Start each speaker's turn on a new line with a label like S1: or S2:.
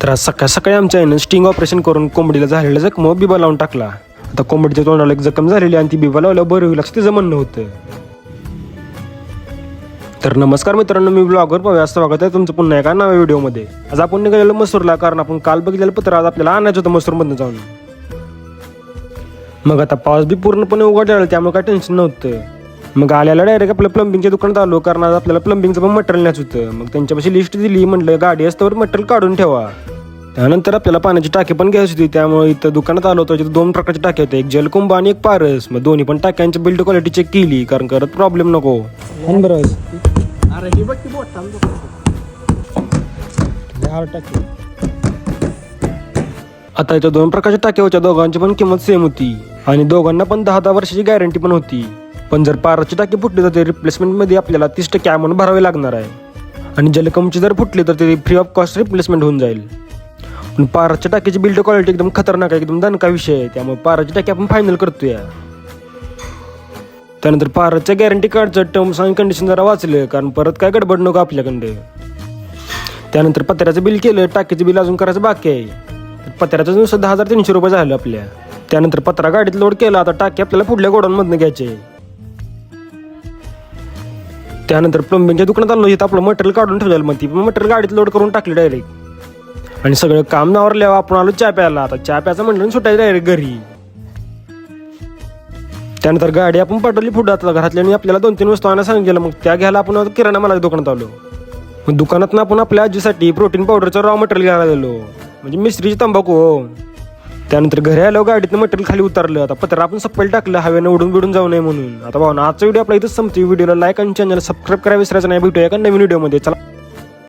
S1: तर आज सकाळ सकाळी आमच्या आईनं स्टिंग ऑपरेशन करून कोंबडीला झालेला जखम बिबा लावून टाकला. आता कोंबडीच्या तोंडाला एक जखम झालेली आणि ती बिबा लावल्यावर बरं होईल असं तिचं म्हणणं होतं. तर नमस्कार मित्रांनो, मी ब्लॉगर पाहूया स्वागत आहे तुमचं पुन्हा एका नव्या व्हिडिओमध्ये. आज आपण निघालेलो मसूरला, कारण आपण काल बघितलेलं पत्र आज आपल्याला आणायचं होतं मसूरमधनं जाऊन. मग आता पाऊस बी पूर्णपणे उघडला, त्यामुळे काय टेन्शन नव्हतं. मग आल्याला डायरेक्ट आपल्या प्लंबिंगच्या दुकानात आलो, कारण आज आपल्याला प्लंबिंगचं पण मटेरियल न्यायचं होतं. मग त्यांच्यापाशी लिस्ट दिली, म्हटलं गाडी असल्यावर मटेरियल काढून ठेवा. त्यानंतर आपल्याला पाण्याची टाकी पण घ्यायची होती, त्यामुळे इथं दुकानात आलो होतो. तिथं 2 प्रकारचे टाक्या होते, एक जलकुंभ आणि एक पारस. मग दोन्ही पण टाक्यांची बिल्ड क्वालिटी चेक केली, कारण करत प्रॉब्लेम नको. आता इथं 2 प्रकारच्या टाक्या होत्या, दोघांची पण किंमत सेम होती आणि दोघांना पण 10 वर्षाची गॅरंटी पण होती. पण जर पारसची टाकी फुटली तर ते रिप्लेसमेंट मध्ये आपल्याला 30% अमाऊंट भरावे लागणार आहे, आणि जलकमची जर फुटली तर ते फ्री ऑफ कॉस्ट रिप्लेसमेंट होऊन जाईल. पण पारसच्या टाकीची बिल्ड क्वालिटी एकदम खतरनाक आहे, एकदम दणका विषय आहे, त्यामुळे पारसची टाकी आपण फायनल करतोय. त्यानंतर पारसच्या गॅरंटी कार्डचं टर्म्स आणि कंडिशन जरा वाचलं, कारण परत काय गडबड नको आपल्याकडे. त्यानंतर पत्र्याचं बिल केलं, टाकीचं बिल अजून करायचं बाकी आहे. पत्र्याचं नुसतं 10,300 रुपये झालं आपल्या. त्यानंतर पत्रा गाडीत लोड केला, आता टाकी आपल्याला पुढल्या गोडाऊनमधनं घ्यायचे. त्यानंतर प्लंबिंगच्या दुकानात आलो, इथं आपलं मटेरियल काढून ठेवलेलं, मग ती पण मटेरियल गाडीत लोड करून टाकली डायरेक्ट. आणि सगळं काम नावरल्यावर आपण आलो चहा प्यायला. आता चहा प्यायचं म्हटलं सुटायचं डायरेक्ट घरी. त्यानंतर गाडी आपण पाठवली पुढे. आता घरातल्यानी आपल्याला 2-3 वस्तू आणायला सांगितलं, मग त्या घ्यायला आपण किराणा मालाच्या दुकानात आलो. मग दुकानात आपण आपल्या आजीसाठी प्रोटीन पावडरचं रॉ मटेरियल घ्यायला गेलो, म्हणजे मिस्त्रीची तंबाखू हो. त्यानंतर घरी आलो, गाडीतनं मटेरियल खाली उतरलं. आता पत्र आपण सप्पायला टाकलं, हवेनं उडून बिडून जाऊ नये म्हणून. आता भावना आजचा व्हिडिओ आपला इथंच संपतो. व्हिडिओला लाईक आणि चॅनल सबस्क्राईब करायला विसरायचं नाही. भेटूया एका नवीन व्हिडिओमध्ये. चला.